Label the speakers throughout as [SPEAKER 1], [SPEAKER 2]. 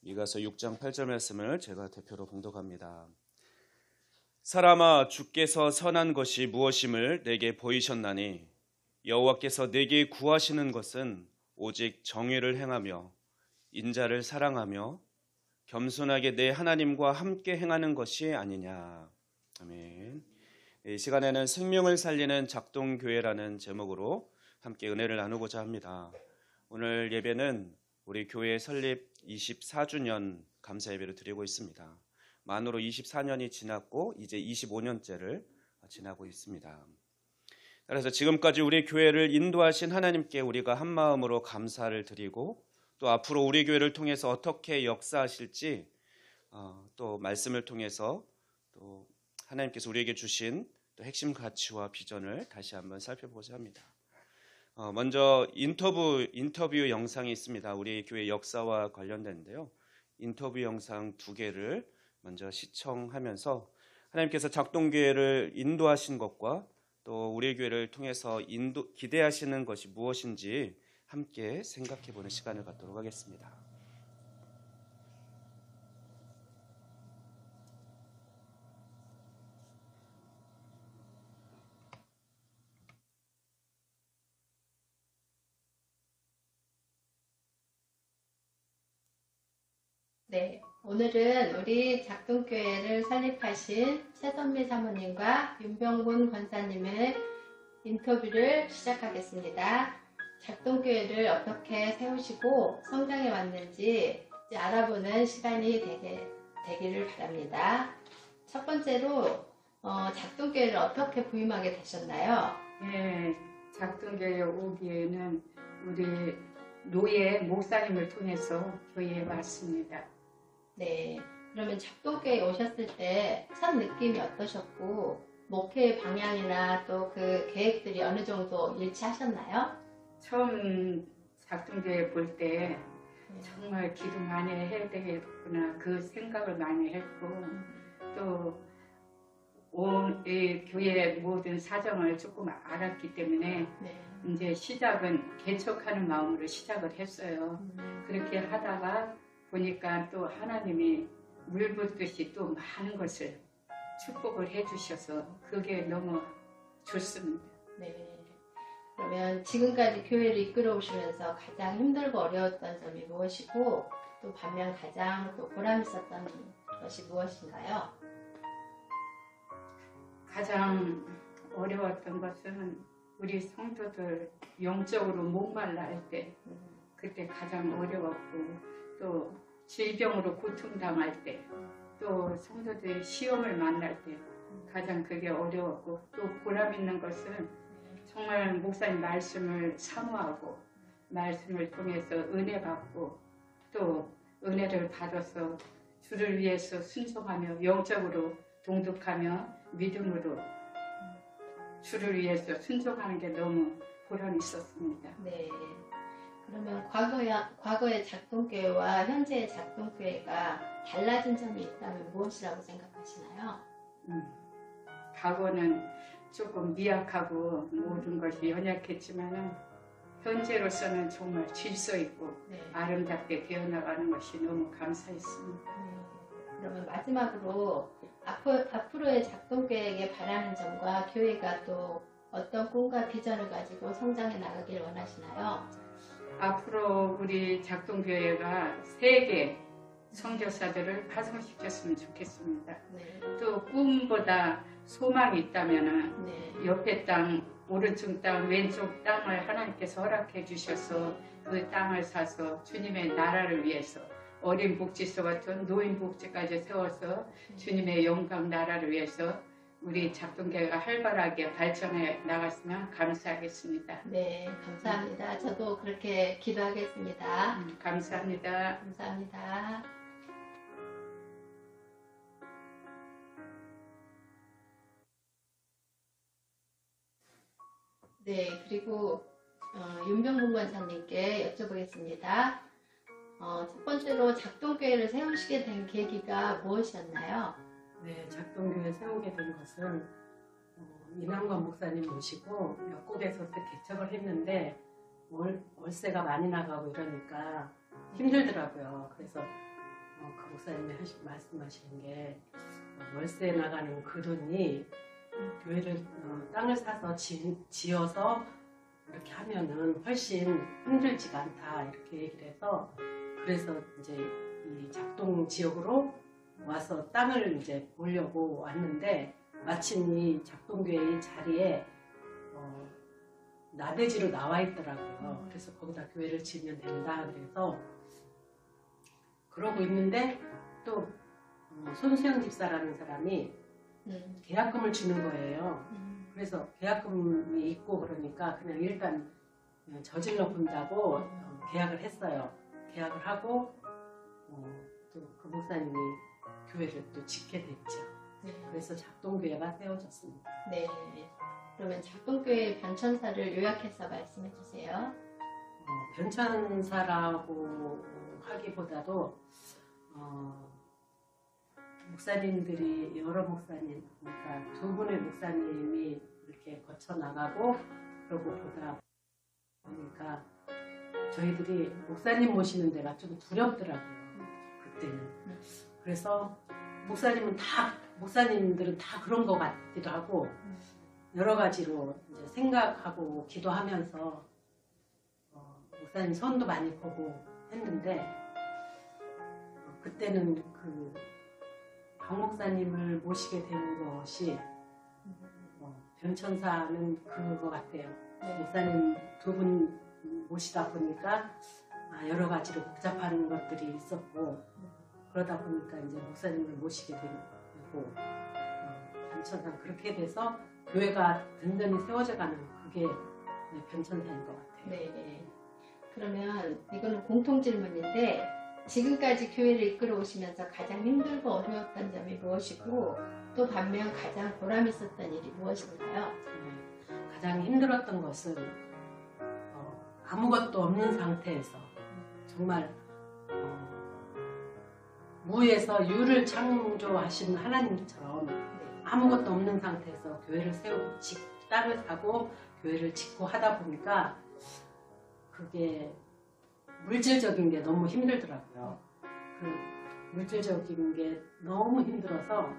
[SPEAKER 1] 미가서 6장 8절 말씀을 제가 대표로 봉독합니다. 사람아, 주께서 선한 것이 무엇임을 내게 보이셨나니 여호와께서 내게 구하시는 것은 오직 정의를 행하며 인자를 사랑하며 겸손하게 내 하나님과 함께 행하는 것이 아니냐. 아멘. 이 시간에는 생명을 살리는 작동교회라는 제목으로 함께 은혜를 나누고자 합니다. 오늘 예배는 우리 교회 설립 24주년 감사 예배를 드리고 있습니다. 만으로 24년이 지났고 이제 25년째를 지나고 있습니다. 그래서 지금까지 우리 교회를 인도하신 하나님께 우리가 한 마음으로 감사를 드리고 또 앞으로 우리 교회를 통해서 어떻게 역사하실지 또 말씀을 통해서 또 하나님께서 우리에게 주신 또 핵심 가치와 비전을 다시 한번 살펴보고자 합니다. 먼저 인터뷰 영상이 있습니다. 우리 교회 역사와 관련된데요. 인터뷰 영상 2개를 먼저 시청하면서 하나님께서 작동교회를 인도하신 것과 또 우리 교회를 통해서 기대하시는 것이 무엇인지 함께 생각해보는 시간을 갖도록 하겠습니다.
[SPEAKER 2] 네, 오늘은 우리 작동교회를 설립하신 최선미 사모님과 윤병군 권사님의 인터뷰를 시작하겠습니다. 작동교회를 어떻게 세우시고 성장해 왔는지 알아보는 시간이 되기를 바랍니다. 첫 번째로 작동교회를 어떻게 부임하게 되셨나요?
[SPEAKER 3] 네, 작동교회 오기에는 우리 노예 목사님을 통해서 교회에 왔습니다.
[SPEAKER 2] 네, 그러면 작동교회에 오셨을 때 첫 느낌이 어떠셨고 목회의 방향이나 또 그 계획들이 어느 정도 일치하셨나요?
[SPEAKER 3] 처음 작동교회 볼 때 정말 기도 많이 해야 되겠구나 그 생각을 많이 했고 또 이 교회의 모든 사정을 조금 알았기 때문에 이제 시작은 개척하는 마음으로 시작을 했어요. 그렇게 하다가 보니까 또 하나님이 물 붓듯이 또 많은 것을 축복을 해주셔서 그게 너무 좋습니다.
[SPEAKER 2] 네. 그러면 지금까지 교회를 이끌어 오시면서 가장 힘들고 어려웠던 점이 무엇이고 또 반면 가장 또 보람 있었던 것이 무엇인가요?
[SPEAKER 3] 가장 어려웠던 것은 우리 성도들 영적으로 목말라 할 때 그때 가장 어려웠고 또 질병으로 고통당할 때 또 성도들이 시험을 만날 때 가장 그게 어려웠고 또 보람 있는 것은 정말 목사님 말씀을 사모하고 말씀을 통해서 은혜 받고 또 은혜를 받아서 주를 위해서 순종하며 영적으로 동독하며 믿음으로 주를 위해서 순종하는 게 너무 보람이 있었습니다.
[SPEAKER 2] 네. 그러면 과거의 작동교회와 현재의 작동교회가 달라진 점이 있다면 무엇이라고 생각하시나요?
[SPEAKER 3] 과거는 조금 미약하고 모든 것이 연약했지만 현재로서는 정말 질서 있고 아름답게 되어나가는 것이 너무 감사했습니다.
[SPEAKER 2] 그러면 마지막으로 앞으로의 작동교회에게 바라는 점과 교회가 또 어떤 꿈과 비전을 가지고 성장해 나가길 원하시나요?
[SPEAKER 3] 앞으로 우리 작동교회가 세계 선교사들을 파송시켰으면 좋겠습니다. 또 꿈보다 소망이 있다면 옆에 땅, 오른쪽 땅, 왼쪽 땅을 하나님께서 허락해 주셔서 그 땅을 사서 주님의 나라를 위해서 어린 복지소 같은 노인 복지까지 세워서 주님의 영광 나라를 위해서 우리 작동교회가 활발하게 발전해 나갔으면 감사하겠습니다.
[SPEAKER 2] 네, 감사합니다. 저도 그렇게 기도하겠습니다.
[SPEAKER 3] 감사합니다.
[SPEAKER 2] 감사합니다. 네, 그리고 윤병문 권사님께 여쭤보겠습니다. 첫 번째로 작동교회를 세우시게 된 계기가 무엇이었나요?
[SPEAKER 4] 네, 작동교회 세우게 된 것은 이남관 목사님 모시고 몇 곳에서 개척을 했는데 월세가 많이 나가고 이러니까 힘들더라고요. 그래서 그 목사님이 말씀하시는 게 월세 나가는 그 돈이 교회를 땅을 사서 지어서 이렇게 하면은 훨씬 힘들지가 않다 이렇게 얘기를 해서 그래서 이제 이 작동 지역으로 와서 땅을 이제 보려고 왔는데 마침 이 작동교회 이 자리에 나대지로 나와 있더라고요. 그래서 거기다 교회를 지으면 된다 그래서 그러고 있는데 또 손수영 집사라는 사람이 계약금을 주는 거예요. 그래서 계약금이 있고 그러니까 그냥 일단 저질러 본다고 계약을 했어요. 계약을 하고 또 그 목사님이 교회를 또 짓게 됐죠.
[SPEAKER 2] 네.
[SPEAKER 4] 그래서 작동교회가 세워졌습니다.
[SPEAKER 2] 네. 그러면 작동교회 변천사를 요약해서 말씀해 주세요.
[SPEAKER 4] 변천사라고 하기보다도 목사님들이 여러 목사님, 그러니까 두 분의 목사님이 이렇게 거쳐 나가고 그러고 보다 보니까 저희들이 목사님 모시는 데가 좀 두렵더라고요. 그때는. 그래서 목사님들은 다 그런 것 같기도 하고 여러 가지로 이제 생각하고 기도하면서 목사님 선도 많이 보고 했는데 그때는 그 박 목사님을 모시게 되는 것이 변천사는 그거 같아요. 목사님 두 분 모시다 보니까 여러 가지로 복잡한 것들이 있었고 그러다 보니까 이제 목사님을 모시게 되고 변천사 그렇게 돼서 교회가 든든히 세워져 가는 그게 변천사인 것 같아요.
[SPEAKER 2] 네. 그러면 이거는 공통 질문인데 지금까지 교회를 이끌어 오시면서 가장 힘들고 어려웠던 점이 무엇이고 또 반면 가장 보람 있었던 일이 무엇인가요?
[SPEAKER 4] 가장 힘들었던 것은 아무것도 없는 상태에서 정말 무에서 유를 창조하신 하나님처럼 아무것도 없는 상태에서 교회를 세우고 땅을 사고 교회를 짓고 하다 보니까 그게 물질적인 게 너무 힘들더라고요. 그 물질적인 게 너무 힘들어서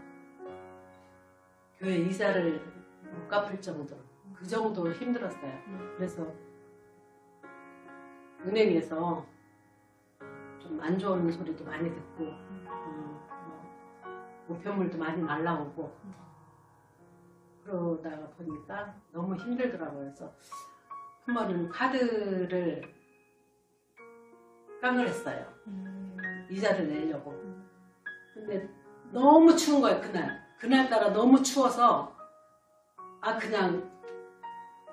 [SPEAKER 4] 교회 이자를 못 갚을 정도로 그 정도로 힘들었어요. 그래서 은행에서 좀 안 좋은 소리도 많이 듣고 우편물도 많이 날라오고 그러다 보니까 너무 힘들더라고요. 그래서 한 번은 카드를 깡을 했어요. 이자를 내려고. 근데 너무 추운 거예요, 그날. 그날따라 너무 추워서 그냥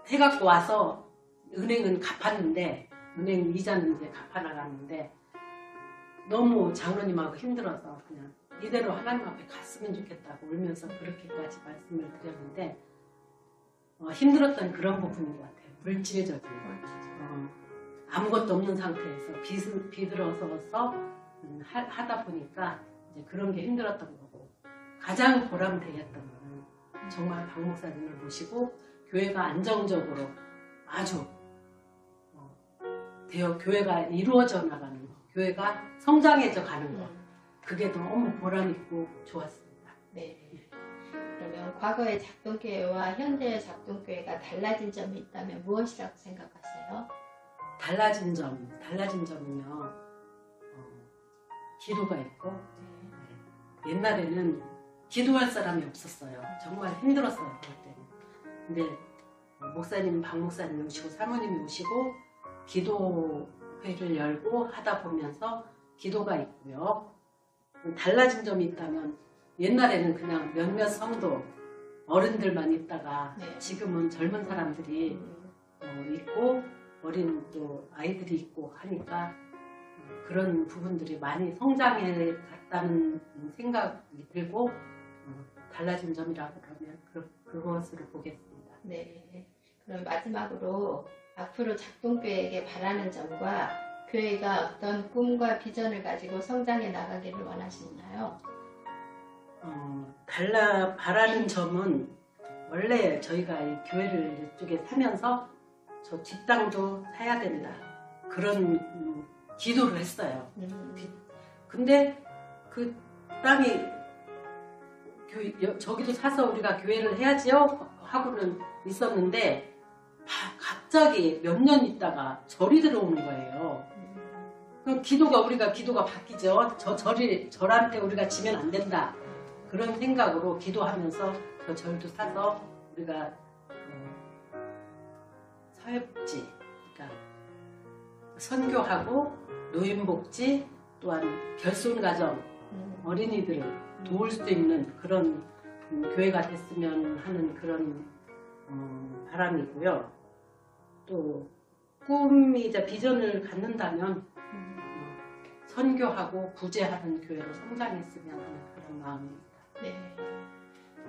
[SPEAKER 4] 해갖고 와서 은행은 갚았는데 은행 이자는 이제 갚아나갔는데 너무 장로님하고 힘들어서 그냥 이대로 하나님 앞에 갔으면 좋겠다고 울면서 그렇게까지 말씀을 드렸는데 힘들었던 그런 부분인 것 같아요. 물질적인 거. 아무것도 없는 상태에서 비들어서서 하다 보니까 이제 그런 게 힘들었던 거고 가장 보람되었던 거는 정말 박 목사님을 모시고 교회가 안정적으로 아주 교회가 이루어져 나가는 거, 교회가 성장해져 가는 거 그게 너무 보람있고 좋았습니다.
[SPEAKER 2] 네. 그러면 과거의 작동교회와 현재의 작동교회가 달라진 점이 있다면 무엇이라고 생각하세요?
[SPEAKER 4] 달라진 점은요, 기도가 있고, 옛날에는 기도할 사람이 없었어요. 정말 힘들었어요, 그럴 때는. 근데 박 목사님 오시고 사모님이 오시고 기도회를 열고 하다 보면서 기도가 있고요. 달라진 점이 있다면 옛날에는 그냥 몇몇 성도 어른들만 있다가 지금은 젊은 사람들이 있고 어린 또 아이들이 있고 하니까 그런 부분들이 많이 성장해 갔다는 생각이 들고 달라진 점이라고 그러면 그것으로 보겠습니다.
[SPEAKER 2] 네. 그럼 마지막으로 앞으로 작동교회에게 바라는 점과 교회가 어떤 꿈과 비전을 가지고 성장해 나가기를 원하시나요?
[SPEAKER 4] 바라는 점은 원래 저희가 이 교회를 이쪽에 사면서 저 뒷땅도 사야 된다 그런 기도를 했어요. 근데 그 땅이 저기도 사서 우리가 교회를 해야지요 하고는 있었는데 갑자기 몇 년 있다가 절이 들어오는 거예요. 그럼 우리가 기도가 바뀌죠. 절한테 우리가 지면 안 된다. 그런 생각으로 기도하면서 저 절도 사서 우리가 사회복지, 그러니까 선교하고 노인복지 또한 결손가정 어린이들을 도울 수 있는 그런 교회가 됐으면 하는 그런 바람이고요. 또 꿈이자 비전을 갖는다면 선교하고 구제하는 교회로 성장했으면 하는 그런 마음입니다.
[SPEAKER 2] 네.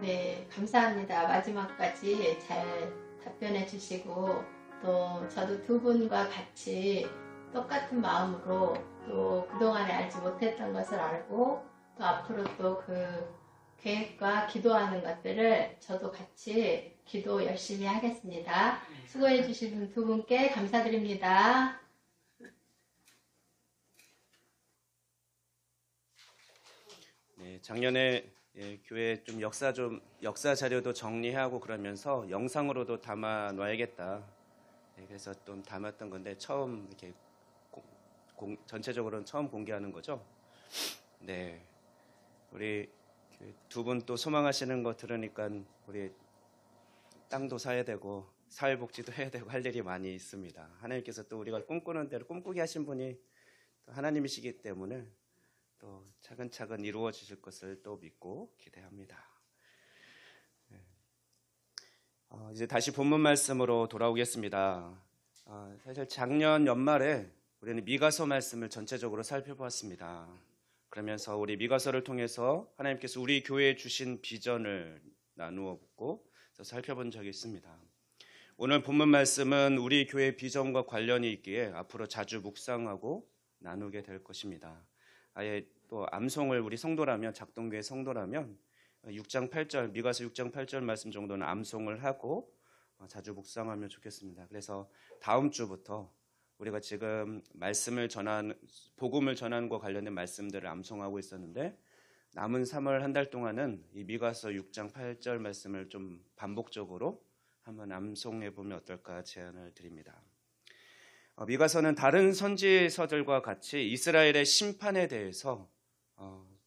[SPEAKER 2] 네, 감사합니다. 마지막까지 잘 답변해 주시고 또 저도 두 분과 같이 똑같은 마음으로 또 그동안에 알지 못했던 것을 알고 또 앞으로 또 그 계획과 기도하는 것들을 저도 같이 기도 열심히 하겠습니다. 수고해 주신 두 분께 감사드립니다.
[SPEAKER 1] 네, 작년에 교회 역사 자료도 정리하고 그러면서 영상으로도 담아 놔야겠다. 그래서 좀 담았던 건데 처음 이렇게 전체적으로는 처음 공개하는 거죠. 네, 우리 두 분 또 소망하시는 거 들으니까 우리 땅도 사야 되고 사회복지도 해야 되고 할 일이 많이 있습니다. 하나님께서 또 우리가 꿈꾸는 대로 꿈꾸게 하신 분이 또 하나님이시기 때문에 또 차근차근 이루어지실 것을 또 믿고 기대합니다. 이제 다시 본문 말씀으로 돌아오겠습니다. 사실 작년 연말에 우리는 미가서 말씀을 전체적으로 살펴보았습니다. 그러면서 우리 미가서를 통해서 하나님께서 우리 교회에 주신 비전을 나누어 보고 살펴본 적이 있습니다. 오늘 본문 말씀은 우리 교회 비전과 관련이 있기에 앞으로 자주 묵상하고 나누게 될 것입니다. 아예 또 암송을 우리 성도라면 작동교회 성도라면 6장 8절 미가서 6장 8절 말씀 정도는 암송을 하고 자주 묵상하면 좋겠습니다. 그래서 다음 주부터 우리가 지금 복음을 전하는 것과 관련된 말씀들을 암송하고 있었는데 남은 3월 한 달 동안은 이 미가서 6장 8절 말씀을 좀 반복적으로 한번 암송해 보면 어떨까 제안을 드립니다. 미가서는 다른 선지서들과 같이 이스라엘의 심판에 대해서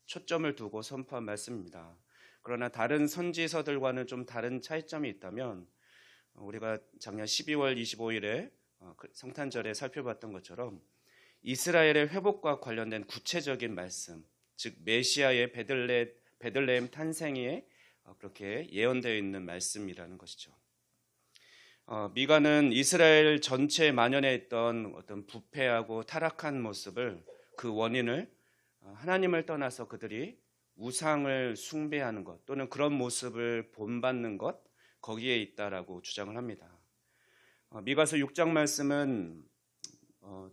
[SPEAKER 1] 초점을 두고 선포한 말씀입니다. 그러나 다른 선지서들과는 좀 다른 차이점이 있다면 우리가 작년 12월 25일에 성탄절에 살펴봤던 것처럼 이스라엘의 회복과 관련된 구체적인 말씀, 즉 메시아의 베들레헴 탄생이 그렇게 예언되어 있는 말씀이라는 것이죠. 미가는 이스라엘 전체에 만연해 있던 어떤 부패하고 타락한 모습을 그 원인을 하나님을 떠나서 그들이 우상을 숭배하는 것 또는 그런 모습을 본받는 것 거기에 있다라고 주장을 합니다. 미가서 6장 말씀은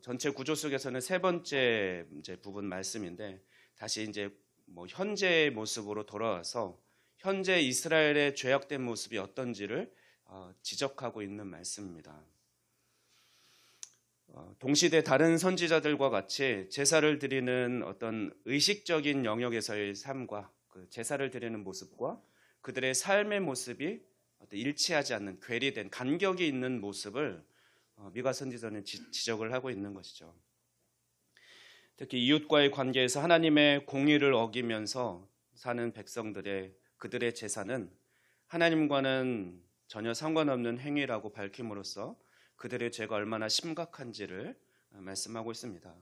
[SPEAKER 1] 전체 구조 속에서는 세 번째 부분 말씀인데 다시 이제 현재의 모습으로 돌아와서 현재 이스라엘의 죄악된 모습이 어떤지를 지적하고 있는 말씀입니다. 동시대 다른 선지자들과 같이 제사를 드리는 어떤 의식적인 영역에서의 삶과 그 제사를 드리는 모습과 그들의 삶의 모습이 일치하지 않는 괴리된 간격이 있는 모습을 미가 선지자는 지적을 하고 있는 것이죠. 특히 이웃과의 관계에서 하나님의 공의를 어기면서 사는 그들의 제사는 하나님과는 전혀 상관없는 행위라고 밝힘으로써 그들의 죄가 얼마나 심각한지를 말씀하고 있습니다.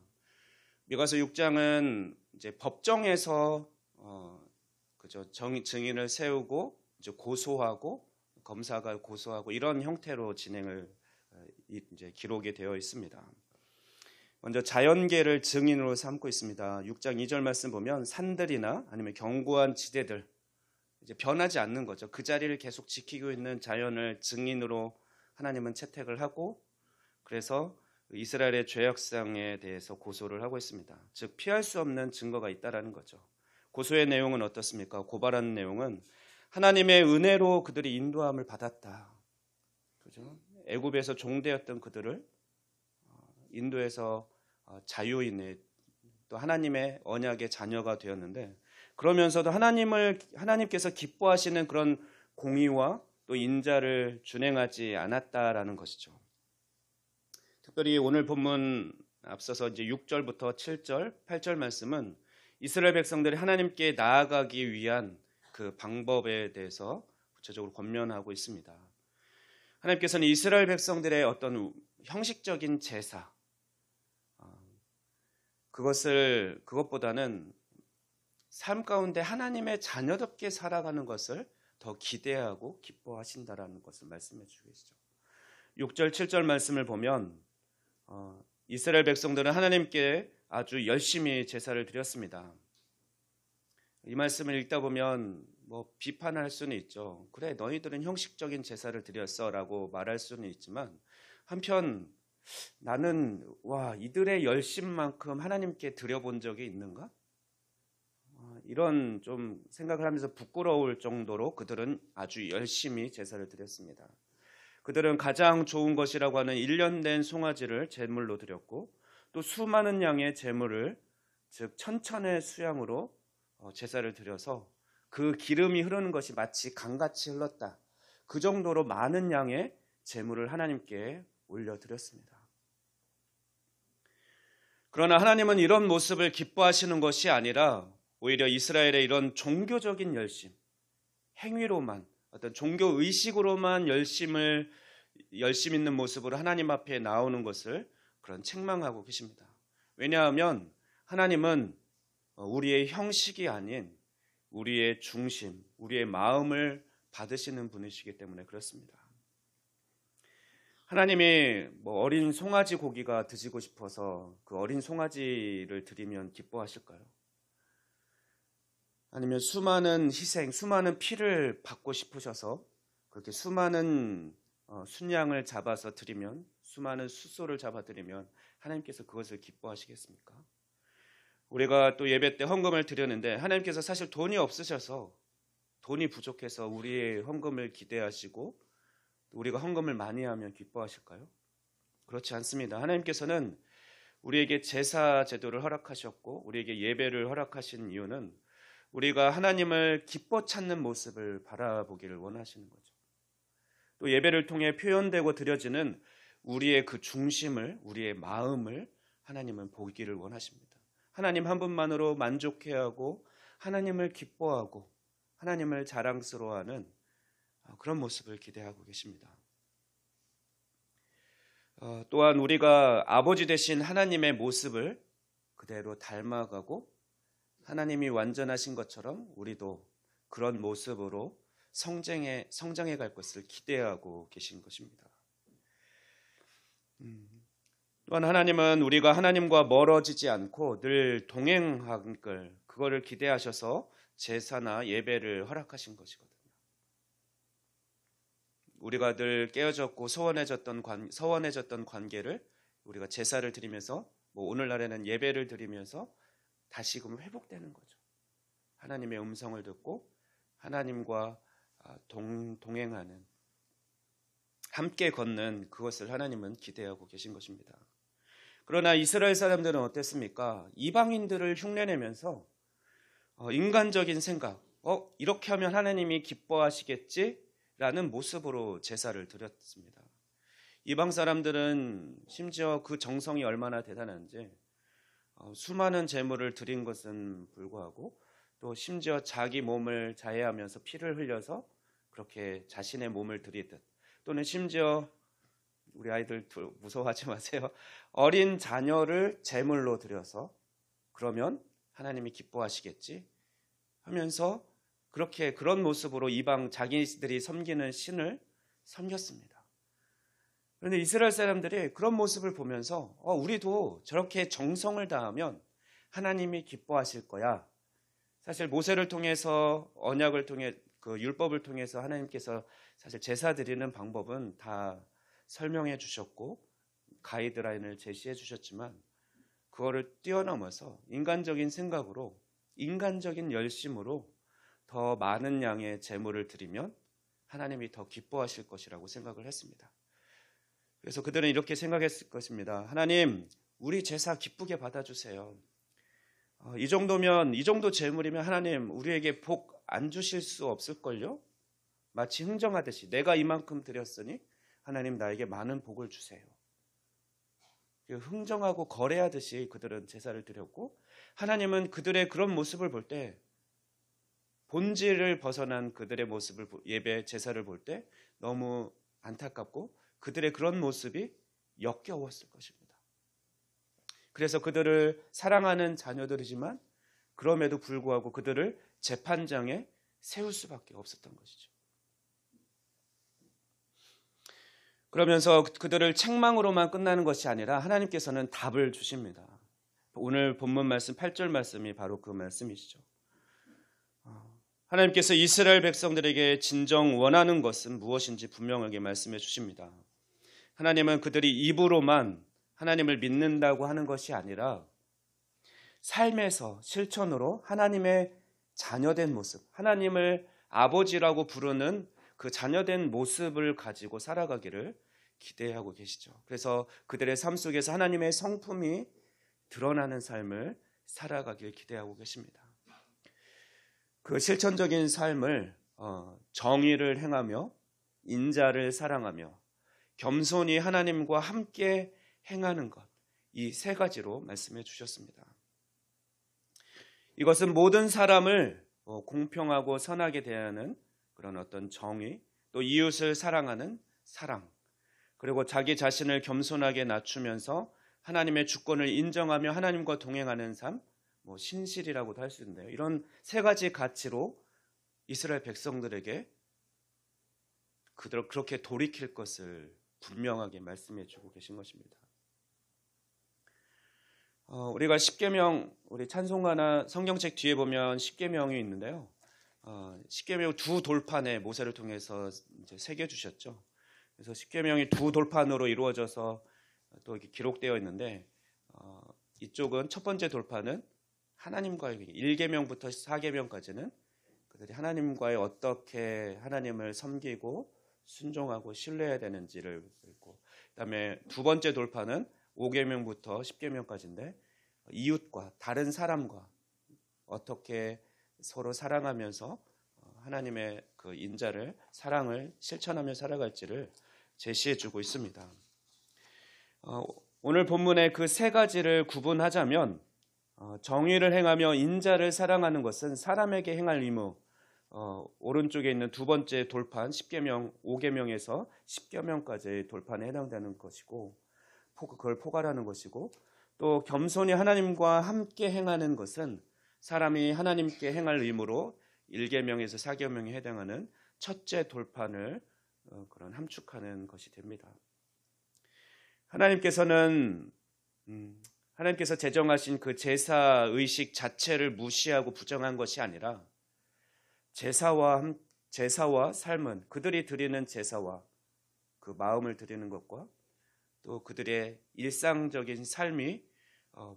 [SPEAKER 1] 미가서 6장은 이제 법정에서 증인을 세우고 이제 고소하고 검사가 고소하고 이런 형태로 진행을 이제 기록이 되어 있습니다. 먼저 자연계를 증인으로 삼고 있습니다. 6장 2절 말씀 보면 산들이나 아니면 견고한 지대들 이제 변하지 않는 거죠. 그 자리를 계속 지키고 있는 자연을 증인으로 하나님은 채택을 하고 그래서 이스라엘의 죄악상에 대해서 고소를 하고 있습니다. 즉 피할 수 없는 증거가 있다라는 거죠. 고소의 내용은 어떻습니까? 고발하는 내용은 하나님의 은혜로 그들이 인도함을 받았다. 그죠? 애굽에서 종되었던 그들을 인도에서 자유인의 또 하나님의 언약의 자녀가 되었는데 그러면서도 하나님께서 기뻐하시는 그런 공의와 또 인자를 준행하지 않았다라는 것이죠. 특별히 오늘 본문 앞서서 이제 6절부터 7절, 8절 말씀은 이스라엘 백성들이 하나님께 나아가기 위한 그 방법에 대해서 구체적으로 권면하고 있습니다. 하나님께서는 이스라엘 백성들의 어떤 형식적인 제사, 그것보다는 삶 가운데 하나님의 자녀답게 살아가는 것을 더 기대하고 기뻐하신다라는 것을 말씀해 주고 계시죠. 6절, 7절 말씀을 보면 이스라엘 백성들은 하나님께 아주 열심히 제사를 드렸습니다. 이 말씀을 읽다 보면 뭐 비판할 수는 있죠. 그래, 너희들은 형식적인 제사를 드렸어 라고 말할 수는 있지만 한편 나는 이들의 열심만큼 하나님께 드려본 적이 있는가? 이런 좀 생각을 하면서 부끄러울 정도로 그들은 아주 열심히 제사를 드렸습니다. 그들은 가장 좋은 것이라고 하는 1년 된 송아지를 제물로 드렸고 또 수많은 양의 제물을 즉 천천의 수양으로 제사를 드려서 그 기름이 흐르는 것이 마치 강같이 흘렀다. 그 정도로 많은 양의 제물을 하나님께 올려드렸습니다. 그러나 하나님은 이런 모습을 기뻐하시는 것이 아니라 오히려 이스라엘의 이런 종교적인 열심, 행위로만 어떤 종교 의식으로만 열심 있는 모습으로 하나님 앞에 나오는 것을 그런 책망하고 계십니다. 왜냐하면 하나님은 우리의 형식이 아닌 우리의 중심, 우리의 마음을 받으시는 분이시기 때문에 그렇습니다. 하나님이 어린 송아지 고기가 드시고 싶어서 그 어린 송아지를 드리면 기뻐하실까요? 아니면 수많은 희생, 수많은 피를 받고 싶으셔서 그렇게 수많은 순양을 잡아서 드리면, 수많은 숫소를 잡아 드리면 하나님께서 그것을 기뻐하시겠습니까? 우리가 또 예배 때 헌금을 드렸는데 하나님께서 사실 돈이 없으셔서, 돈이 부족해서 우리의 헌금을 기대하시고 우리가 헌금을 많이 하면 기뻐하실까요? 그렇지 않습니다. 하나님께서는 우리에게 제사 제도를 허락하셨고 우리에게 예배를 허락하신 이유는 우리가 하나님을 기뻐 찾는 모습을 바라보기를 원하시는 거죠. 또 예배를 통해 표현되고 드려지는 우리의 그 중심을, 우리의 마음을 하나님은 보기를 원하십니다. 하나님 한 분만으로 만족해하고 하나님을 기뻐하고 하나님을 자랑스러워하는 그런 모습을 기대하고 계십니다. 또한 우리가 아버지 되신 하나님의 모습을 그대로 닮아가고 하나님이 완전하신 것처럼 우리도 그런 모습으로 성장해 갈 것을 기대하고 계신 것입니다. 또한 하나님은 우리가 하나님과 멀어지지 않고 늘 동행한 그거를 기대하셔서 제사나 예배를 허락하신 것이거든요. 우리가 늘 깨어졌고 서원해졌던 관계를 우리가 제사를 드리면서 오늘날에는 예배를 드리면서 다시금 회복되는 거죠. 하나님의 음성을 듣고 하나님과 동행하는, 함께 걷는 그것을 하나님은 기대하고 계신 것입니다. 그러나 이스라엘 사람들은 어땠습니까? 이방인들을 흉내내면서 인간적인 생각, 이렇게 하면 하나님이 기뻐하시겠지라는 모습으로 제사를 드렸습니다. 이방 사람들은 심지어 그 정성이 얼마나 대단한지 수많은 제물을 드린 것은 불구하고 또 심지어 자기 몸을 자해하면서 피를 흘려서 그렇게 자신의 몸을 드리듯, 또는 심지어 우리 아이들 무서워하지 마세요. 어린 자녀를 제물로 드려서 그러면 하나님이 기뻐하시겠지 하면서 그런 모습으로 이방 자기들이 섬기는 신을 섬겼습니다. 그런데 이스라엘 사람들이 그런 모습을 보면서 우리도 저렇게 정성을 다하면 하나님이 기뻐하실 거야. 사실 모세를 통해서, 언약을 통해, 그 율법을 통해서 하나님께서 사실 제사 드리는 방법은 다 설명해 주셨고 가이드라인을 제시해 주셨지만 그거를 뛰어넘어서 인간적인 생각으로, 인간적인 열심으로 더 많은 양의 제물을 드리면 하나님이 더 기뻐하실 것이라고 생각을 했습니다. 그래서 그들은 이렇게 생각했을 것입니다. 하나님, 우리 제사 기쁘게 받아주세요. 이 정도 재물이면 하나님 우리에게 복 안 주실 수 없을걸요? 마치 흥정하듯이 내가 이만큼 드렸으니 하나님 나에게 많은 복을 주세요. 흥정하고 거래하듯이 그들은 제사를 드렸고, 하나님은 그들의 그런 모습을 볼 때, 본질을 벗어난 그들의 모습을, 예배 제사를 볼 때 너무 안타깝고 그들의 그런 모습이 역겨웠을 것입니다. 그래서 그들을 사랑하는 자녀들이지만 그럼에도 불구하고 그들을 재판장에 세울 수밖에 없었던 것이죠. 그러면서 그들을 책망으로만 끝나는 것이 아니라 하나님께서는 답을 주십니다. 오늘 본문 말씀 8절 말씀이 바로 그 말씀이시죠. 하나님께서 이스라엘 백성들에게 진정 원하는 것은 무엇인지 분명하게 말씀해 주십니다. 하나님은 그들이 입으로만 하나님을 믿는다고 하는 것이 아니라 삶에서 실천으로 하나님의 자녀된 모습, 하나님을 아버지라고 부르는 그 자녀된 모습을 가지고 살아가기를 기대하고 계시죠. 그래서 그들의 삶 속에서 하나님의 성품이 드러나는 삶을 살아가길 기대하고 계십니다. 그 실천적인 삶을 정의를 행하며 인자를 사랑하며 겸손히 하나님과 함께 행하는 것, 이 세 가지로 말씀해 주셨습니다. 이것은 모든 사람을 공평하고 선하게 대하는 그런 어떤 정의, 또 이웃을 사랑하는 사랑, 그리고 자기 자신을 겸손하게 낮추면서 하나님의 주권을 인정하며 하나님과 동행하는 삶, 신실이라고도 할 수 있는데요. 이런 세 가지 가치로 이스라엘 백성들에게 그렇게 돌이킬 것을 분명하게 말씀해 주고 계신 것입니다. 우리가 십계명, 우리 찬송가나 성경책 뒤에 보면 십계명이 있는데요. 십계명 두 돌판에 모세를 통해서 이제 새겨주셨죠. 그래서 십계명이 두 돌판으로 이루어져서 또 이렇게 기록되어 있는데, 이쪽은 첫 번째 돌판은 하나님과의 1계명부터 4계명까지는 그들이 하나님과의 어떻게 하나님을 섬기고 순종하고 신뢰해야 되는지를 읽고, 그다음에 두 번째 돌판은 5계명부터 10계명까지인데 이웃과 다른 사람과 어떻게 서로 사랑하면서 하나님의 그 인자를, 사랑을 실천하며 살아갈지를 제시해주고 있습니다. 오늘 본문의 그 세 가지를 구분하자면, 정의를 행하며 인자를 사랑하는 것은 사람에게 행할 의무, 오른쪽에 있는 두 번째 돌판 10계명, 5계명에서 10계명까지의 돌판에 해당되는 것이고, 그걸 포괄하는 것이고, 또 겸손히 하나님과 함께 행하는 것은 사람이 하나님께 행할 의무로 1계명에서 4계명에 해당하는 첫째 돌판을 그런 함축하는 것이 됩니다. 하나님께서 제정하신 그 제사 의식 자체를 무시하고 부정한 것이 아니라 제사와 삶은, 그들이 드리는 제사와 그 마음을 드리는 것과 또 그들의 일상적인 삶이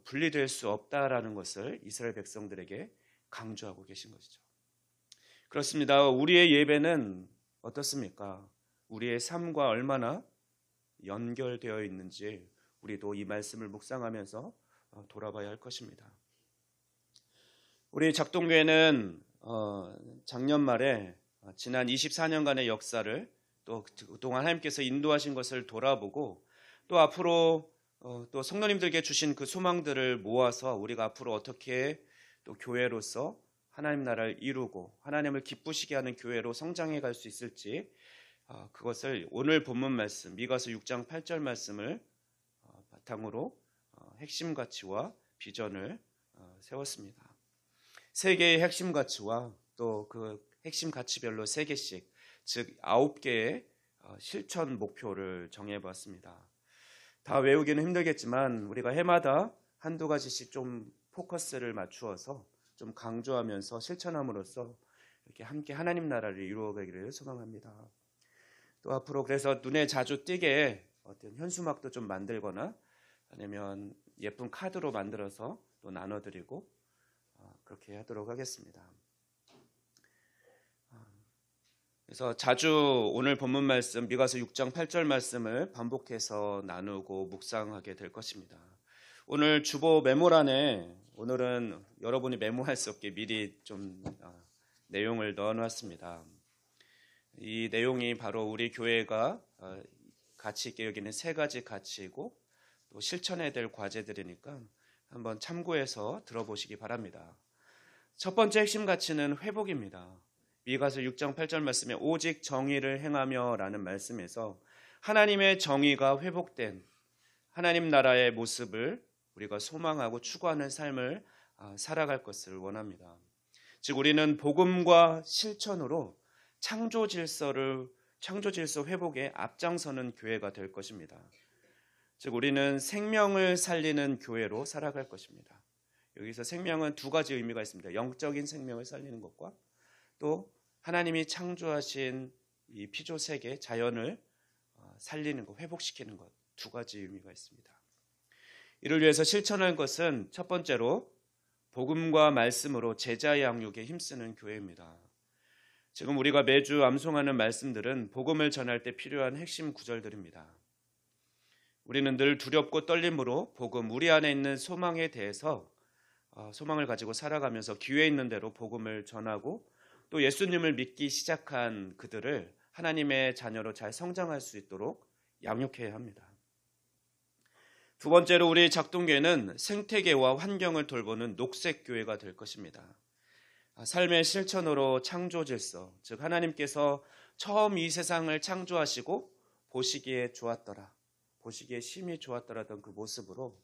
[SPEAKER 1] 분리될 수 없다라는 것을 이스라엘 백성들에게 강조하고 계신 것이죠. 그렇습니다. 우리의 예배는 어떻습니까? 우리의 삶과 얼마나 연결되어 있는지 우리도 이 말씀을 묵상하면서 돌아봐야 할 것입니다. 우리 작동교회는 작년 말에 지난 24년간의 역사를, 또 그동안 하나님께서 인도하신 것을 돌아보고, 또 앞으로 또 성도님들께 주신 그 소망들을 모아서 우리가 앞으로 어떻게 또 교회로서 하나님 나라를 이루고 하나님을 기쁘시게 하는 교회로 성장해 갈 수 있을지, 그것을 오늘 본문 말씀 미가서 6장 8절 말씀을 바탕으로 핵심 가치와 비전을 세웠습니다. 세 개의 핵심 가치와 또 그 핵심 가치별로 3개씩, 즉 9개의 실천 목표를 정해봤습니다. 다 외우기는 힘들겠지만 우리가 해마다 한두 가지씩 좀 포커스를 맞추어서 좀 강조하면서 실천함으로써 이렇게 함께 하나님 나라를 이루어가기를 소망합니다. 또 앞으로 그래서 눈에 자주 띄게 어떤 현수막도 좀 만들거나 아니면 예쁜 카드로 만들어서 또 나눠드리고 그렇게 하도록 하겠습니다. 그래서 자주 오늘 본문 말씀 미가서 6장 8절 말씀을 반복해서 나누고 묵상하게 될 것입니다. 오늘 주보 메모란에 오늘은 여러분이 메모할 수 없게 미리 좀 내용을 넣어놨습니다. 이 내용이 바로 우리 교회가 가치 있게 여기는 세 가지 가치이고 또 실천해야 될 과제들이니까 한번 참고해서 들어보시기 바랍니다. 첫 번째 핵심 가치는 회복입니다. 미가서 6장 8절 말씀에 오직 정의를 행하며 라는 말씀에서 하나님의 정의가 회복된 하나님 나라의 모습을 우리가 소망하고 추구하는 삶을 살아갈 것을 원합니다. 즉 우리는 복음과 실천으로 창조 질서 회복에 앞장서는 교회가 될 것입니다. 즉 우리는 생명을 살리는 교회로 살아갈 것입니다. 여기서 생명은 두 가지 의미가 있습니다. 영적인 생명을 살리는 것과 또 하나님이 창조하신 이 피조 세계 자연을 살리는 것, 회복시키는 것, 두 가지 의미가 있습니다. 이를 위해서 실천할 것은 첫 번째로 복음과 말씀으로 제자 양육에 힘쓰는 교회입니다. 지금 우리가 매주 암송하는 말씀들은 복음을 전할 때 필요한 핵심 구절들입니다. 우리는 늘 두렵고 떨림으로 복음, 우리 안에 있는 소망에 대해서 소망을 가지고 살아가면서 기회 있는 대로 복음을 전하고 또 예수님을 믿기 시작한 그들을 하나님의 자녀로 잘 성장할 수 있도록 양육해야 합니다. 두 번째로 우리 작동교회는 생태계와 환경을 돌보는 녹색교회가 될 것입니다. 삶의 실천으로 창조 질서, 즉 하나님께서 처음 이 세상을 창조하시고 보시기에 좋았더라, 보시기에 심히 좋았더라던 그 모습으로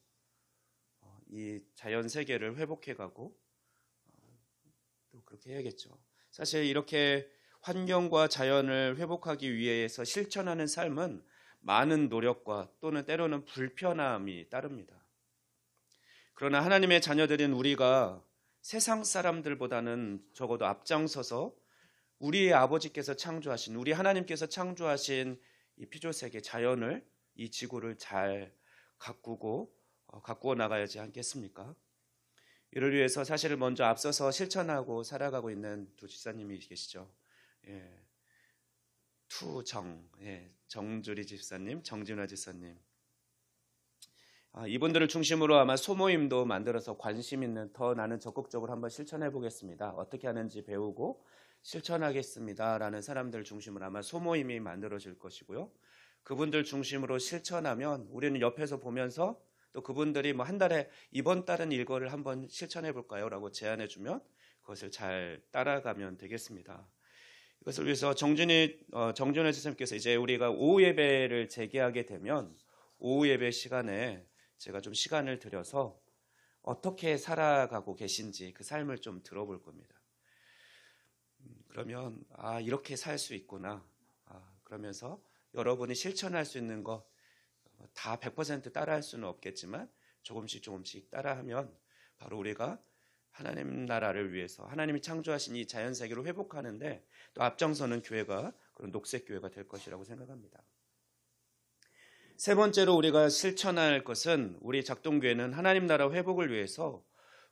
[SPEAKER 1] 이 자연 세계를 회복해가고 또 그렇게 해야겠죠. 사실 이렇게 환경과 자연을 회복하기 위해서 실천하는 삶은 많은 노력과 또는 때로는 불편함이 따릅니다. 그러나 하나님의 자녀들인 우리가 세상 사람들보다는 적어도 앞장서서 우리의 아버지께서 창조하신, 우리 하나님께서 창조하신 이 피조세계 자연을, 이 지구를 잘 가꾸어 나가야지 않겠습니까? 이를 위해서 사실 먼저 앞서서 실천하고 살아가고 있는 두 집사님이 계시죠. 정주리 집사님, 정진화 집사님. 이분들을 중심으로 아마 소모임도 만들어서 관심 있는 나는 적극적으로 한번 실천해 보겠습니다. 어떻게 하는지 배우고 실천하겠습니다. 라는 사람들 중심으로 아마 소모임이 만들어질 것이고요. 그분들 중심으로 실천하면 우리는 옆에서 보면서 또 그분들이 한 달에 이번 달은 이거를 한번 실천해 볼까요? 라고 제안해 주면 그것을 잘 따라가면 되겠습니다. 이것을 위해서 정준혜 지사님께서 이제 우리가 오후 예배를 재개하게 되면 오후 예배 시간에 제가 좀 시간을 들여서 어떻게 살아가고 계신지 그 삶을 좀 들어볼 겁니다. 그러면 이렇게 살 수 있구나. 그러면서 여러분이 실천할 수 있는 거 다 100% 따라할 수는 없겠지만 조금씩 따라하면 바로 우리가 하나님 나라를 위해서 하나님이 창조하신 이 자연세계를 회복하는데 또 앞장서는 교회가 그런 녹색교회가 될 것이라고 생각합니다. 세 번째로 우리가 실천할 것은 우리 작동교회는 하나님 나라 회복을 위해서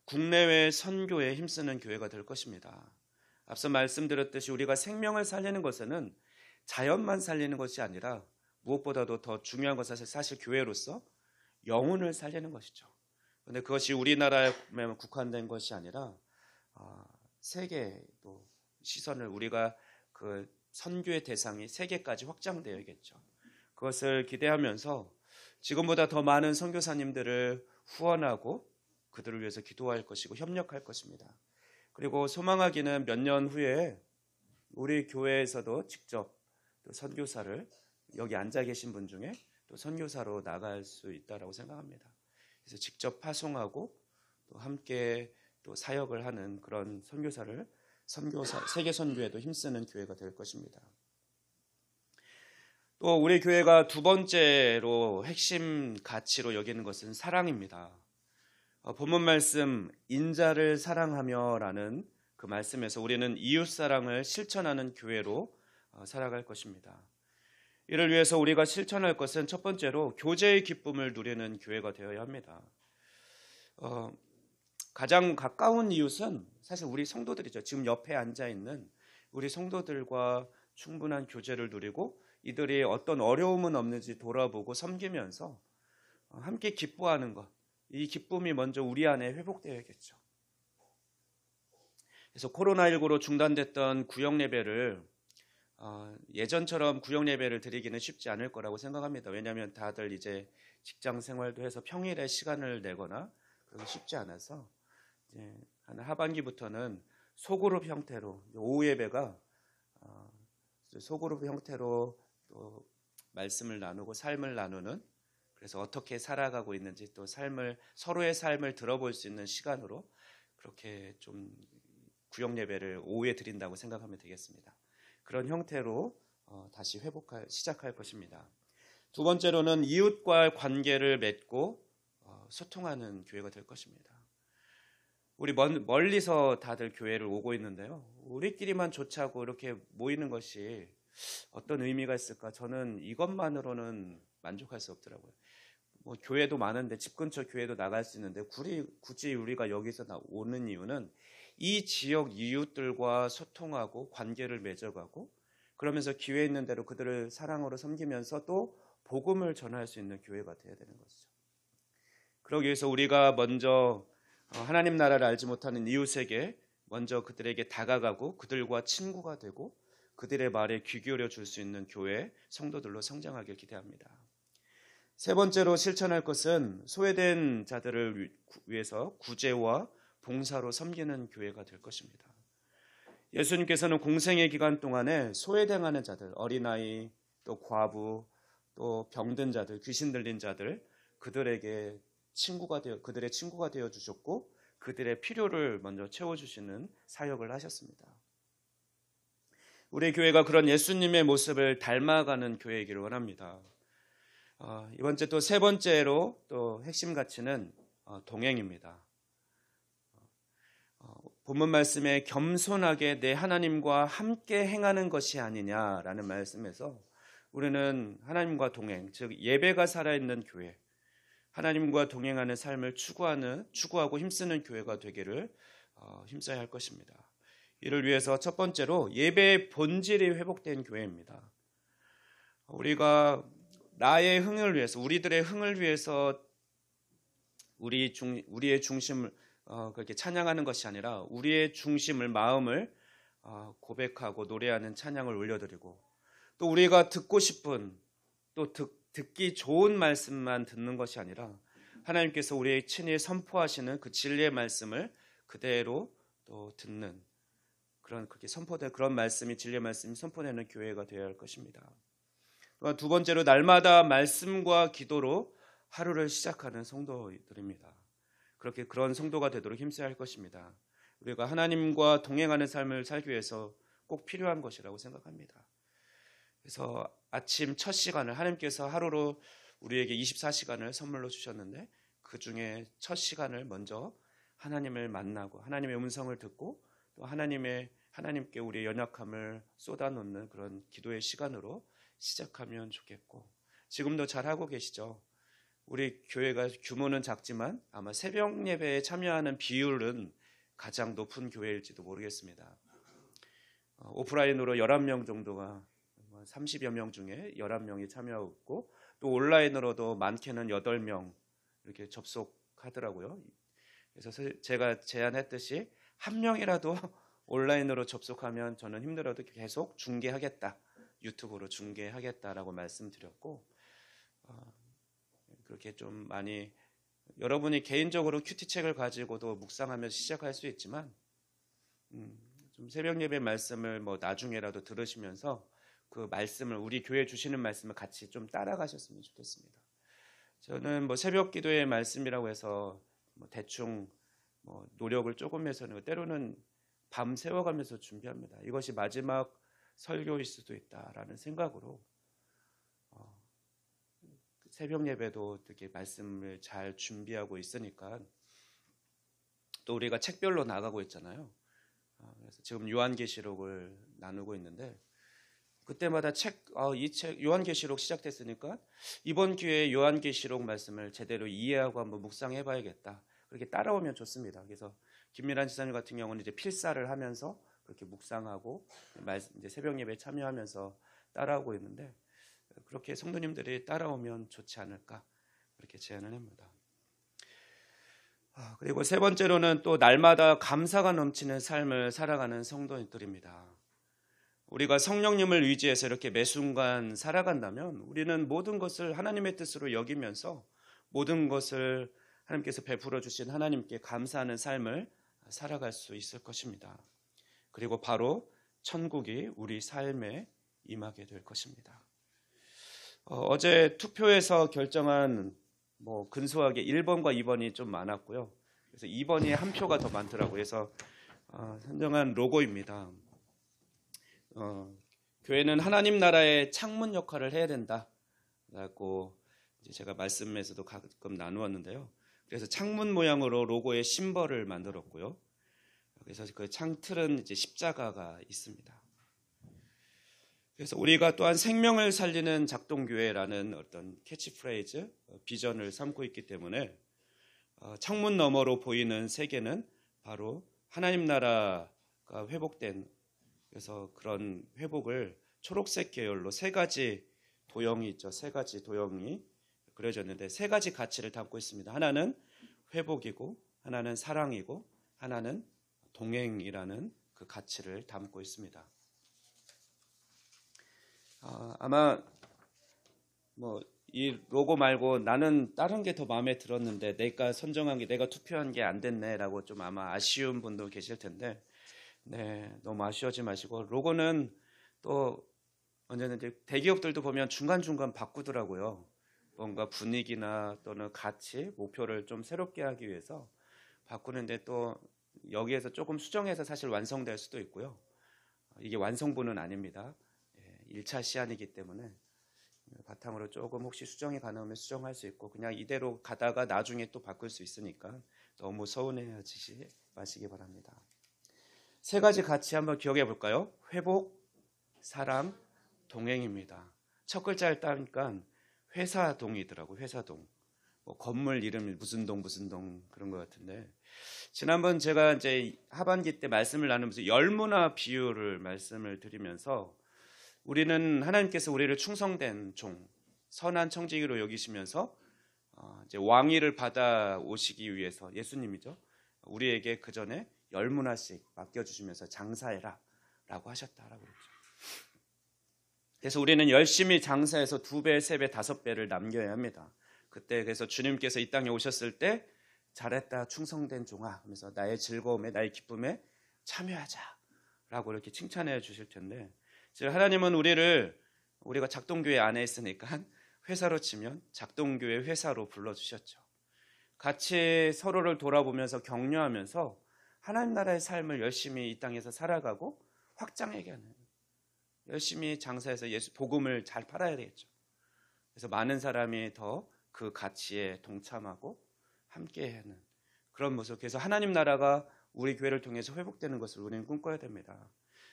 [SPEAKER 1] 국내외 선교에 힘쓰는 교회가 될 것입니다. 앞서 말씀드렸듯이 우리가 생명을 살리는 것은 자연만 살리는 것이 아니라 무엇보다도 더 중요한 것은 사실 교회로서 영혼을 살리는 것이죠. 그런데 그것이 우리나라에 국한된 것이 아니라 세계도 시선을 우리가 그 선교의 대상이 세계까지 확장되어야겠죠. 그것을 기대하면서 지금보다 더 많은 선교사님들을 후원하고 그들을 위해서 기도할 것이고 협력할 것입니다. 그리고 소망하기는 몇 년 후에 우리 교회에서도 직접 또 선교사를 여기 앉아 계신 분 중에 또 선교사로 나갈 수 있다라고 생각합니다. 그래서 직접 파송하고 또 함께 또 사역을 하는 그런 선교사를 세계 선교에도 힘쓰는 교회가 될 것입니다. 또 우리 교회가 두 번째로 핵심 가치로 여기는 것은 사랑입니다. 본문 말씀 인자를 사랑하며라는 그 말씀에서 우리는 이웃 사랑을 실천하는 교회로 살아갈 것입니다. 이를 위해서 우리가 실천할 것은 첫 번째로 교제의 기쁨을 누리는 교회가 되어야 합니다. 가장 가까운 이웃은 사실 우리 성도들이죠. 지금 옆에 앉아있는 우리 성도들과 충분한 교제를 누리고 이들이 어떤 어려움은 없는지 돌아보고 섬기면서 함께 기뻐하는 것, 이 기쁨이 먼저 우리 안에 회복되어야겠죠. 그래서 코로나19로 중단됐던 구역 예배를 예전처럼 구역 예배를 드리기는 쉽지 않을 거라고 생각합니다. 왜냐하면 다들 이제 직장 생활도 해서 평일에 시간을 내거나 그러기 쉽지 않아서 이제 한 하반기부터는 소그룹 형태로 오후 예배가 소그룹 형태로 또 말씀을 나누고 삶을 나누는, 그래서 어떻게 살아가고 있는지 또 서로의 삶을 들어볼 수 있는 시간으로 그렇게 좀 구역 예배를 오후에 드린다고 생각하면 되겠습니다. 그런 형태로 다시 시작할 것입니다. 두 번째로는 이웃과 관계를 맺고 소통하는 교회가 될 것입니다. 우리 멀리서 다들 교회를 오고 있는데요. 우리끼리만 좋자고 이렇게 모이는 것이 어떤 의미가 있을까? 저는 이것만으로는 만족할 수 없더라고요. 뭐 교회도 많은데, 집 근처 교회도 나갈 수 있는데 굳이 우리가 여기서 오는 이유는 이 지역 이웃들과 소통하고 관계를 맺어가고, 그러면서 기회 있는 대로 그들을 사랑으로 섬기면서 또 복음을 전할 수 있는 교회가 되어야 되는 것이죠. 그러기 위해서 우리가 먼저 하나님 나라를 알지 못하는 이웃에게 먼저 그들에게 다가가고 그들과 친구가 되고 그들의 말에 귀 기울여 줄 수 있는 교회 성도들로 성장하길 기대합니다. 세 번째로 실천할 것은 소외된 자들을 위해서 구제와 봉사로 섬기는 교회가 될 것입니다. 예수님께서는 공생의 기간 동안에 소외당하는 자들, 어린아이, 또 과부, 또 병든 자들, 귀신 들린 자들, 그들의 친구가 되어 주셨고 그들의 필요를 먼저 채워주시는 사역을 하셨습니다. 우리 교회가 그런 예수님의 모습을 닮아가는 교회이기를 원합니다. 이번 주 또 세 번째로 또 핵심 가치는 동행입니다. 본문 말씀에 겸손하게 내 하나님과 함께 행하는 것이 아니냐라는 말씀에서 우리는 하나님과 동행, 즉 예배가 살아있는 교회, 하나님과 동행하는 삶을 추구하고 힘쓰는 교회가 되기를 힘써야 할 것입니다. 이를 위해서 첫 번째로 예배의 본질이 회복된 교회입니다. 우리가 나의 흥을 위해서, 우리들의 흥을 위해서 우리의 중심을 그렇게 찬양하는 것이 아니라 우리의 중심을, 마음을 고백하고 노래하는 찬양을 올려드리고, 또 우리가 듣고 싶은, 또 듣기 좋은 말씀만 듣는 것이 아니라 하나님께서 우리의 친히 선포하시는 그 진리의 말씀을 그대로 또 듣는, 그렇게 선포된 그런 말씀이, 진리의 말씀이 선포되는 교회가 되어야 할 것입니다. 또한 두 번째로 날마다 말씀과 기도로 하루를 시작하는 성도들입니다. 그런 성도가 되도록 힘써야 할 것입니다. 우리가 하나님과 동행하는 삶을 살기 위해서 꼭 필요한 것이라고 생각합니다. 그래서 아침 첫 시간을, 하나님께서 하루로 우리에게 24시간을 선물로 주셨는데 그 중에 첫 시간을 먼저 하나님을 만나고 하나님의 음성을 듣고 또 하나님께 우리의 연약함을 쏟아놓는 그런 기도의 시간으로 시작하면 좋겠고, 지금도 잘하고 계시죠? 우리 교회가 규모는 작지만 아마 새벽 예배에 참여하는 비율은 가장 높은 교회일지도 모르겠습니다. 오프라인으로 11명 정도가, 30여 명 중에 11명이 참여하고 있고, 또 온라인으로도 많게는 8명 이렇게 접속하더라고요. 그래서 제가 제안했듯이 한 명이라도 온라인으로 접속하면 저는 힘들어도 계속 중계하겠다, 유튜브로 중계하겠다라고 말씀드렸고, 그렇게 좀 많이 여러분이 개인적으로 큐티책을 가지고도 묵상하며 시작할 수 있지만 좀 새벽 예배 말씀을 나중에라도 들으시면서 그 말씀을, 우리 교회 주시는 말씀을 같이 좀 따라가셨으면 좋겠습니다. 저는 새벽 기도의 말씀이라고 해서 대충 노력을 조금 해서는 때로는 밤 새워가면서 준비합니다. 이것이 마지막 설교일 수도 있다라는 생각으로 새벽 예배도 이렇게 말씀을 잘 준비하고 있으니까, 또 우리가 책별로 나가고 있잖아요. 그래서 지금 요한계시록을 나누고 있는데 그때마다 요한계시록 시작됐으니까 이번 기회에 요한계시록 말씀을 제대로 이해하고 한번 묵상해봐야겠다. 그렇게 따라오면 좋습니다. 그래서 김미란 지사님 같은 경우는 이제 필사를 하면서 그렇게 묵상하고 이제 새벽 예배에 참여하면서 따라오고 있는데, 그렇게 성도님들이 따라오면 좋지 않을까, 그렇게 제안을 합니다. 그리고 세 번째로는 또 날마다 감사가 넘치는 삶을 살아가는 성도들입니다. 우리가 성령님을 의지해서 이렇게 매 순간 살아간다면 우리는 모든 것을 하나님의 뜻으로 여기면서 모든 것을 하나님께서 베풀어 주신 하나님께 감사하는 삶을 살아갈 수 있을 것입니다. 그리고 바로 천국이 우리 삶에 임하게 될 것입니다. 어제 투표에서 결정한 근소하게 1번과 2번이 좀 많았고요. 그래서 2번이 한 표가 더 많더라고요. 그래서 선정한 로고입니다. 교회는 하나님 나라의 창문 역할을 해야 된다라고 제가 말씀에서도 가끔 나누었는데요. 그래서 창문 모양으로 로고의 심벌을 만들었고요. 그래서 그 창틀은 이제 십자가가 있습니다. 그래서 우리가 또한 생명을 살리는 작동교회라는 어떤 캐치프레이즈, 비전을 삼고 있기 때문에 창문 너머로 보이는 세계는 바로 하나님 나라가 회복된, 그래서 그런 회복을 초록색 계열로 세 가지 도형이 있죠. 세 가지 도형이 그려졌는데 세 가지 가치를 담고 있습니다. 하나는 회복이고, 하나는 사랑이고, 하나는 동행이라는 그 가치를 담고 있습니다. 아마 이 로고 말고 나는 다른 게 더 마음에 들었는데 내가 선정한 게, 내가 투표한 게 안 됐네라고 좀 아마 아쉬운 분도 계실 텐데, 네, 너무 아쉬워하지 마시고, 로고는 또 언제는 대기업들도 보면 중간중간 바꾸더라고요. 뭔가 분위기나 또는 가치, 목표를 좀 새롭게 하기 위해서 바꾸는데 또 여기에서 조금 수정해서 사실 완성될 수도 있고요. 이게 완성본은 아닙니다. 1차 시안이기 때문에 바탕으로 조금 혹시 수정이 가능하면 수정할 수 있고, 그냥 이대로 가다가 나중에 또 바꿀 수 있으니까 너무 서운해하지 마시기 바랍니다. 세 가지 가치 한번 기억해 볼까요? 회복, 사랑, 동행입니다. 첫 글자를 따니까 회사동이더라고요. 회사동. 건물 이름이 무슨 동 그런 것 같은데, 지난번 제가 이제 하반기 때 말씀을 나누면서 열무나 비유를 말씀을 드리면서 우리는 하나님께서 우리를 충성된 종, 선한 청지기로 여기시면서 이제 왕위를 받아 오시기 위해서, 예수님이죠, 우리에게 그 전에 열무나씩 맡겨주시면서 장사해라 라고 하셨다라고 그랬죠. 그래서 우리는 열심히 장사해서 2배, 3배, 5배를 남겨야 합니다. 그때 그래서 주님께서 이 땅에 오셨을 때 잘했다 충성된 종아 하면서 나의 즐거움에, 나의 기쁨에 참여하자 라고 이렇게 칭찬해 주실 텐데, 하나님은 우리가 작동교회 안에 있으니까 회사로 치면 작동교회 회사로 불러주셨죠. 같이 서로를 돌아보면서 격려하면서 하나님 나라의 삶을 열심히 이 땅에서 살아가고 확장하게 하는, 열심히 장사해서 예수 복음을 잘 팔아야 되겠죠. 그래서 많은 사람이 더 그 가치에 동참하고 함께하는 그런 모습, 그래서 하나님 나라가 우리 교회를 통해서 회복되는 것을 우리는 꿈꿔야 됩니다.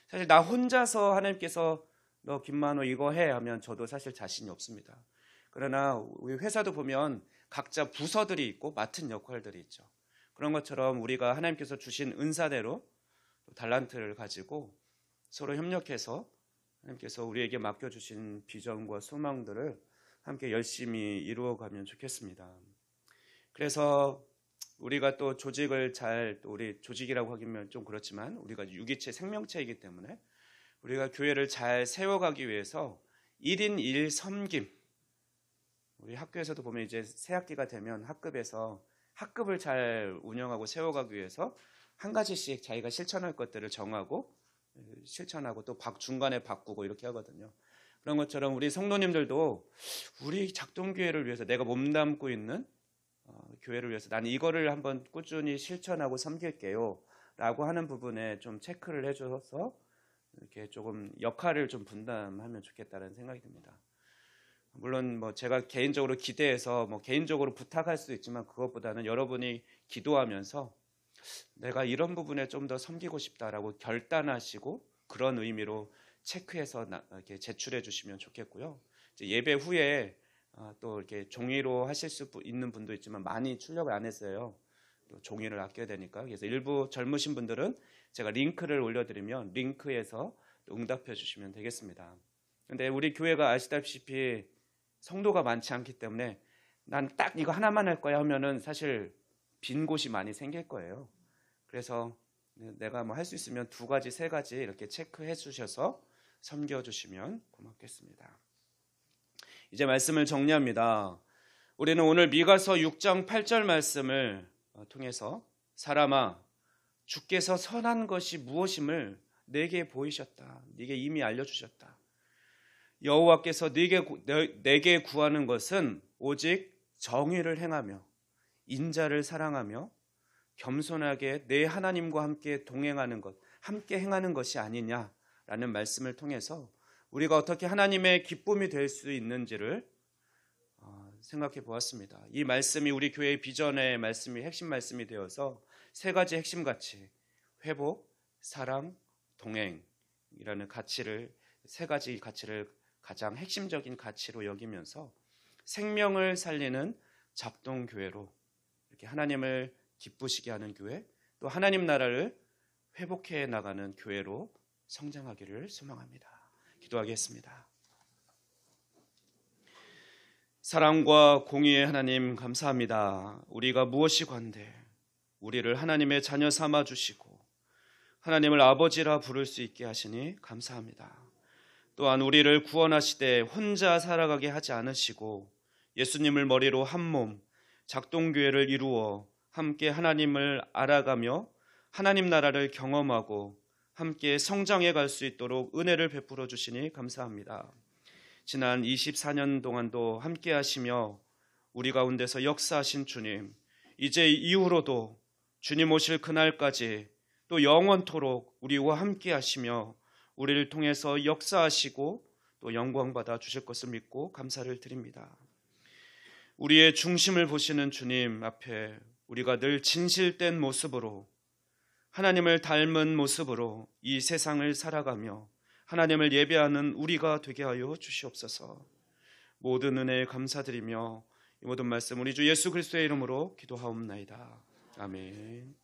[SPEAKER 1] 사실 나 혼자서 하나님께서 너 김만호 이거 해 하면 저도 사실 자신이 없습니다. 그러나 우리 회사도 보면 각자 부서들이 있고 맡은 역할들이 있죠. 그런 것처럼 우리가 하나님께서 주신 은사대로 달란트를 가지고 서로 협력해서 하나님께서 우리에게 맡겨주신 비전과 소망들을 함께 열심히 이루어가면 좋겠습니다. 그래서 우리가 또 조직을 또 우리 조직이라고 하기면 좀 그렇지만 우리가 유기체, 생명체이기 때문에 우리가 교회를 잘 세워가기 위해서 1인 1 섬김, 우리 학교에서도 보면 이제 새 학기가 되면 학급에서 학급을 잘 운영하고 세워가기 위해서 한 가지씩 자기가 실천할 것들을 정하고 실천하고 또 중간에 바꾸고 이렇게 하거든요. 그런 것처럼 우리 성도님들도 우리 작동교회를 위해서, 내가 몸담고 있는 교회를 위해서 나는 이거를 한번 꾸준히 실천하고 섬길게요 라고 하는 부분에 좀 체크를 해줘서 이렇게 조금 역할을 좀 분담하면 좋겠다는 생각이 듭니다. 물론 제가 개인적으로 기대해서 개인적으로 부탁할 수도 있지만, 그것보다는 여러분이 기도하면서 내가 이런 부분에 좀 더 섬기고 싶다라고 결단하시고 그런 의미로 체크해서 이렇게 제출해 주시면 좋겠고요. 이제 예배 후에 또 이렇게 종이로 하실 수 있는 분도 있지만 많이 출력을 안 했어요. 또 종이를 아껴야 되니까. 그래서 일부 젊으신 분들은 제가 링크를 올려드리면 링크에서 응답해 주시면 되겠습니다. 근데 우리 교회가 아시다시피 성도가 많지 않기 때문에 난 딱 이거 하나만 할 거야 하면은 사실 빈 곳이 많이 생길 거예요. 그래서 내가 뭐 할 수 있으면 2가지, 3가지 이렇게 체크해 주셔서 섬겨주시면 고맙겠습니다. 이제 말씀을 정리합니다. 우리는 오늘 미가서 6장 8절 말씀을 통해서 사람아 주께서 선한 것이 무엇임을 내게 보이셨다. 네게 이미 알려주셨다. 여호와께서 내게 구하는 것은 오직 정의를 행하며 인자를 사랑하며 겸손하게 내 하나님과 함께 동행하는 것, 함께 행하는 것이 아니냐라는 말씀을 통해서 우리가 어떻게 하나님의 기쁨이 될 수 있는지를 생각해 보았습니다. 이 말씀이 우리 교회의 비전의 말씀이 핵심 말씀이 되어서 3가지 핵심 가치, 회복, 사랑, 동행이라는 가치를 3가지 가치를 가장 핵심적인 가치로 여기면서 생명을 살리는 작동교회로 이렇게 하나님을 기쁘시게 하는 교회, 또 하나님 나라를 회복해 나가는 교회로 성장하기를 소망합니다. 기도하겠습니다. 사랑과 공의의 하나님 감사합니다. 우리가 무엇이 관대 우리를 하나님의 자녀 삼아 주시고 하나님을 아버지라 부를 수 있게 하시니 감사합니다. 또한 우리를 구원하시되 혼자 살아가게 하지 않으시고 예수님을 머리로 한 몸 작동교회를 이루어 함께 하나님을 알아가며 하나님 나라를 경험하고 함께 성장해 갈 수 있도록 은혜를 베풀어 주시니 감사합니다. 지난 24년 동안도 함께 하시며 우리 가운데서 역사하신 주님, 이제 이후로도 주님 오실 그날까지 또 영원토록 우리와 함께 하시며 우리를 통해서 역사하시고 또 영광받아 주실 것을 믿고 감사를 드립니다. 우리의 중심을 보시는 주님 앞에 우리가 늘 진실된 모습으로 하나님을 닮은 모습으로 이 세상을 살아가며 하나님을 예배하는 우리가 되게 하여 주시옵소서. 모든 은혜에 감사드리며 이 모든 말씀 우리 주 예수 그리스도의 이름으로 기도하옵나이다. 아멘.